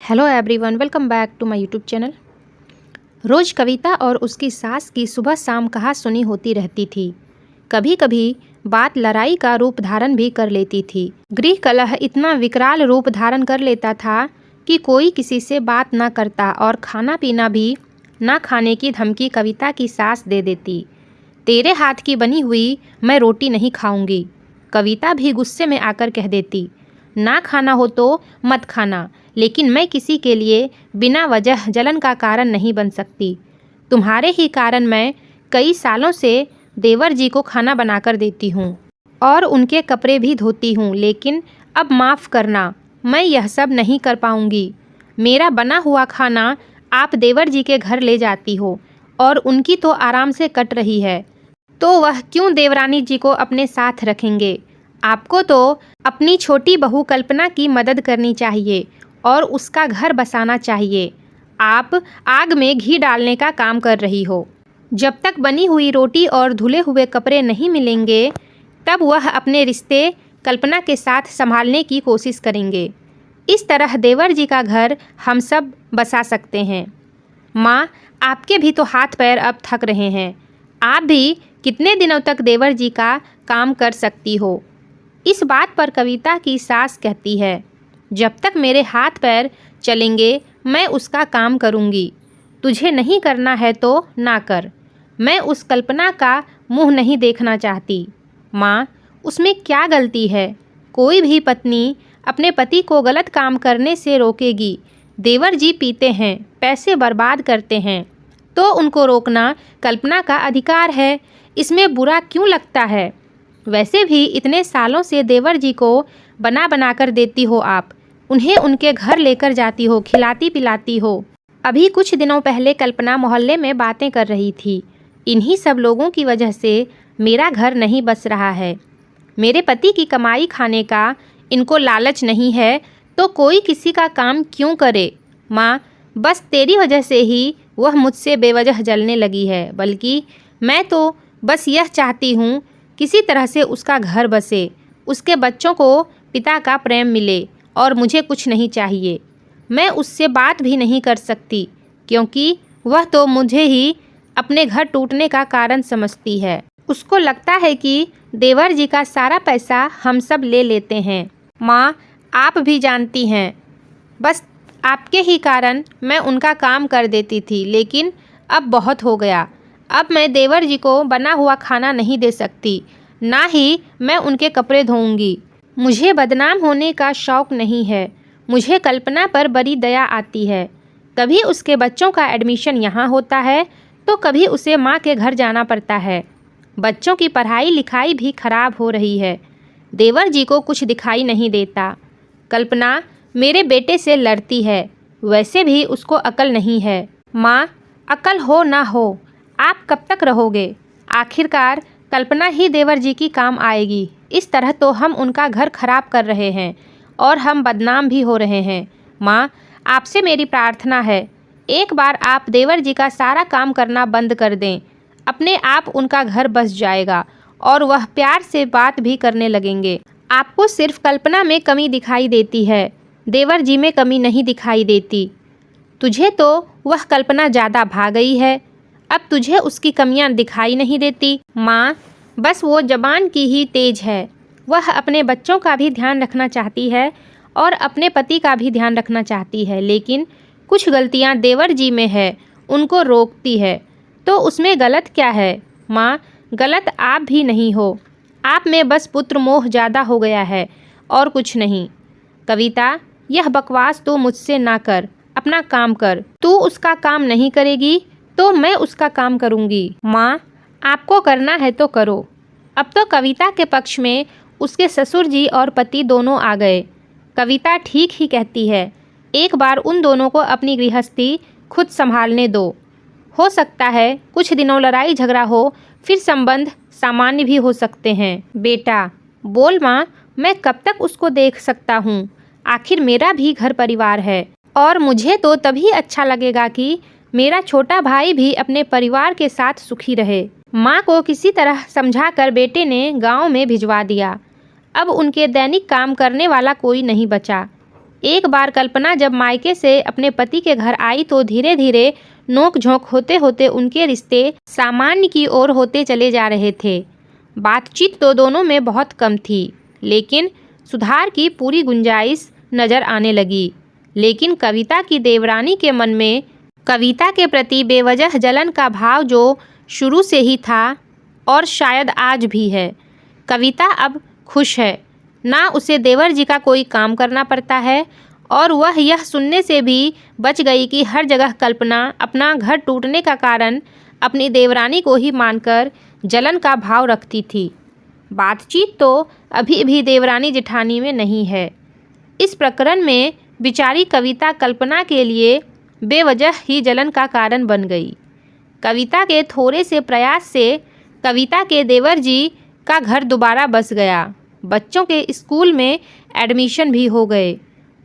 Hello everyone, welcome back to my YouTube channel. रोज़ कविता और उसकी सास की सुबह शाम कहा सुनी होती रहती थी। कभी कभी बात लड़ाई का रूप धारण भी कर लेती थी। गृह कलह इतना विकराल रूप धारण कर लेता था कि कोई किसी से बात ना करता और खाना पीना भी ना खाने की धमकी कविता की सास दे देती। तेरे हाथ की बनी हुई मैं रोटी नहीं खाऊंगी, कविता भी गुस्से में आकर कह देती। ना खाना हो तो मत खाना, लेकिन मैं किसी के लिए बिना वजह जलन का कारण नहीं बन सकती। तुम्हारे ही कारण मैं कई सालों से देवर जी को खाना बनाकर देती हूँ और उनके कपड़े भी धोती हूँ, लेकिन अब माफ़ करना, मैं यह सब नहीं कर पाऊँगी। मेरा बना हुआ खाना आप देवर जी के घर ले जाती हो और उनकी तो आराम से कट रही है, तो वह क्यों देवरानी जी को अपने साथ रखेंगे। आपको तो अपनी छोटी बहू कल्पना की मदद करनी चाहिए और उसका घर बसाना चाहिए। आप आग में घी डालने का काम कर रही हो। जब तक बनी हुई रोटी और धुले हुए कपड़े नहीं मिलेंगे, तब वह अपने रिश्ते कल्पना के साथ संभालने की कोशिश करेंगे। इस तरह देवर जी का घर हम सब बसा सकते हैं। माँ, आपके भी तो हाथ पैर अब थक रहे हैं। आप भी कितने दिनों तक देवर जी का काम कर सकती हो। इस बात पर कविता की सास कहती है, जब तक मेरे हाथ पैर चलेंगे मैं उसका काम करूंगी। तुझे नहीं करना है तो ना कर। मैं उस कल्पना का मुंह नहीं देखना चाहती। माँ, उसमें क्या गलती है। कोई भी पत्नी अपने पति को गलत काम करने से रोकेगी। देवर जी पीते हैं, पैसे बर्बाद करते हैं, तो उनको रोकना कल्पना का अधिकार है। इसमें बुरा क्यों लगता है। वैसे भी इतने सालों से देवर जी को बना बना कर देती हो आप, उन्हें उनके घर लेकर जाती हो, खिलाती पिलाती हो। अभी कुछ दिनों पहले कल्पना मोहल्ले में बातें कर रही थी, इन्हीं सब लोगों की वजह से मेरा घर नहीं बस रहा है। मेरे पति की कमाई खाने का इनको लालच नहीं है, तो कोई किसी का काम क्यों करे। माँ, बस तेरी वजह से ही वह मुझसे बेवजह जलने लगी है, बल्कि मैं तो बस यह चाहती हूँ किसी तरह से उसका घर बसे, उसके बच्चों को पिता का प्रेम मिले और मुझे कुछ नहीं चाहिए। मैं उससे बात भी नहीं कर सकती, क्योंकि वह तो मुझे ही अपने घर टूटने का कारण समझती है। उसको लगता है कि देवर जी का सारा पैसा हम सब ले लेते हैं। माँ, आप भी जानती हैं, बस आपके ही कारण मैं उनका काम कर देती थी, लेकिन अब बहुत हो गया। अब मैं देवर जी को बना हुआ खाना नहीं दे सकती, ना ही मैं उनके कपड़े धोऊंगी। मुझे बदनाम होने का शौक़ नहीं है। मुझे कल्पना पर बड़ी दया आती है। कभी उसके बच्चों का एडमिशन यहाँ होता है, तो कभी उसे माँ के घर जाना पड़ता है। बच्चों की पढ़ाई लिखाई भी खराब हो रही है। देवर जी को कुछ दिखाई नहीं देता। कल्पना मेरे बेटे से लड़ती है, वैसे भी उसको अकल नहीं है। माँ, अकल हो ना हो, आप कब तक रहोगे। आखिरकार कल्पना ही देवर जी की काम आएगी। इस तरह तो हम उनका घर खराब कर रहे हैं और हम बदनाम भी हो रहे हैं। माँ, आपसे मेरी प्रार्थना है, एक बार आप देवर जी का सारा काम करना बंद कर दें। अपने आप उनका घर बस जाएगा और वह प्यार से बात भी करने लगेंगे। आपको सिर्फ कल्पना में कमी दिखाई देती है, देवर जी में कमी नहीं दिखाई देती। तुझे तो वह कल्पना ज़्यादा भा गई है, अब तुझे उसकी कमियां दिखाई नहीं देती। माँ, बस वो जबान की ही तेज है। वह अपने बच्चों का भी ध्यान रखना चाहती है और अपने पति का भी ध्यान रखना चाहती है, लेकिन कुछ गलतियाँ देवर जी में है, उनको रोकती है। तो उसमें गलत क्या है। माँ, गलत आप भी नहीं हो, आप में बस पुत्र मोह ज़्यादा हो गया है और कुछ नहीं। कविता, यह बकवास तो मुझसे ना कर, अपना काम कर। तू उसका काम नहीं करेगी तो मैं उसका काम करूँगी। माँ, आपको करना है तो करो। अब तो कविता के पक्ष में उसके ससुर जी और पति दोनों आ गए। कविता ठीक ही कहती है, एक बार उन दोनों को अपनी गृहस्थी खुद संभालने दो। हो सकता है कुछ दिनों लड़ाई झगड़ा हो, फिर संबंध सामान्य भी हो सकते हैं। बेटा बोल माँ, मैं कब तक उसको देख सकता हूँ। आखिर मेरा भी घर परिवार है और मुझे तो तभी अच्छा लगेगा कि मेरा छोटा भाई भी अपने परिवार के साथ सुखी रहे। माँ को किसी तरह समझाकर बेटे ने गांव में भिजवा दिया। अब उनके दैनिक काम करने वाला कोई नहीं बचा। एक बार कल्पना जब मायके से अपने पति के घर आई तो धीरे धीरे नोक-झोंक होते होते उनके रिश्ते सामान्य की ओर होते चले जा रहे थे। बातचीत तो दोनों में बहुत कम थी, लेकिन सुधार की पूरी गुंजाइश नज़र आने लगी। लेकिन कविता की देवरानी के मन में कविता के प्रति बेवजह जलन का भाव जो शुरू से ही था और शायद आज भी है। कविता अब खुश है, ना उसे देवर जी का कोई काम करना पड़ता है और वह यह सुनने से भी बच गई कि हर जगह कल्पना अपना घर टूटने का कारण अपनी देवरानी को ही मानकर जलन का भाव रखती थी। बातचीत तो अभी भी देवरानी जेठानी में नहीं है। इस प्रकरण में बेचारी कविता कल्पना के लिए बेवजह ही जलन का कारण बन गई। कविता के थोड़े से प्रयास से कविता के देवर जी का घर दोबारा बस गया। बच्चों के स्कूल में एडमिशन भी हो गए।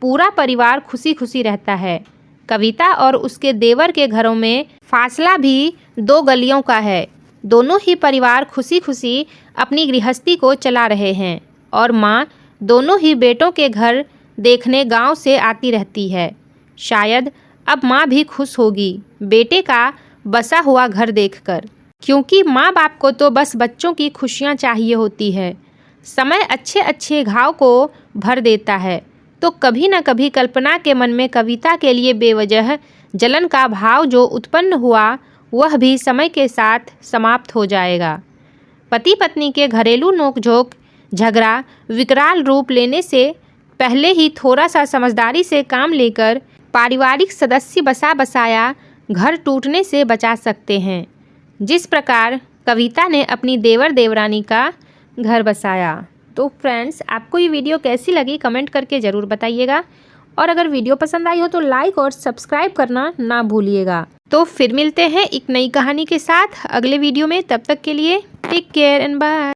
पूरा परिवार खुशी खुशी रहता है। कविता और उसके देवर के घरों में फासला भी 2 गलियों का है। दोनों ही परिवार खुशी खुशी अपनी गृहस्थी को चला रहे हैं और माँ दोनों ही बेटों के घर देखने गांव से आती रहती है। शायद अब माँ भी खुश होगी बेटे का बसा हुआ घर देखकर, क्योंकि माँ बाप को तो बस बच्चों की खुशियाँ चाहिए होती है। समय अच्छे अच्छे घाव को भर देता है, तो कभी न कभी कल्पना के मन में कविता के लिए बेवजह जलन का भाव जो उत्पन्न हुआ वह भी समय के साथ समाप्त हो जाएगा। पति पत्नी के घरेलू नोकझोंक झगड़ा विकराल रूप लेने से पहले ही थोड़ा सा समझदारी से काम लेकर पारिवारिक सदस्य बसा बसाया घर टूटने से बचा सकते हैं, जिस प्रकार कविता ने अपनी देवर देवरानी का घर बसाया। तो फ्रेंड्स, आपको ये वीडियो कैसी लगी कमेंट करके ज़रूर बताइएगा और अगर वीडियो पसंद आई हो तो लाइक और सब्सक्राइब करना ना भूलिएगा। तो फिर मिलते हैं एक नई कहानी के साथ अगले वीडियो में। तब तक के लिए टेक केयर एंड बाय।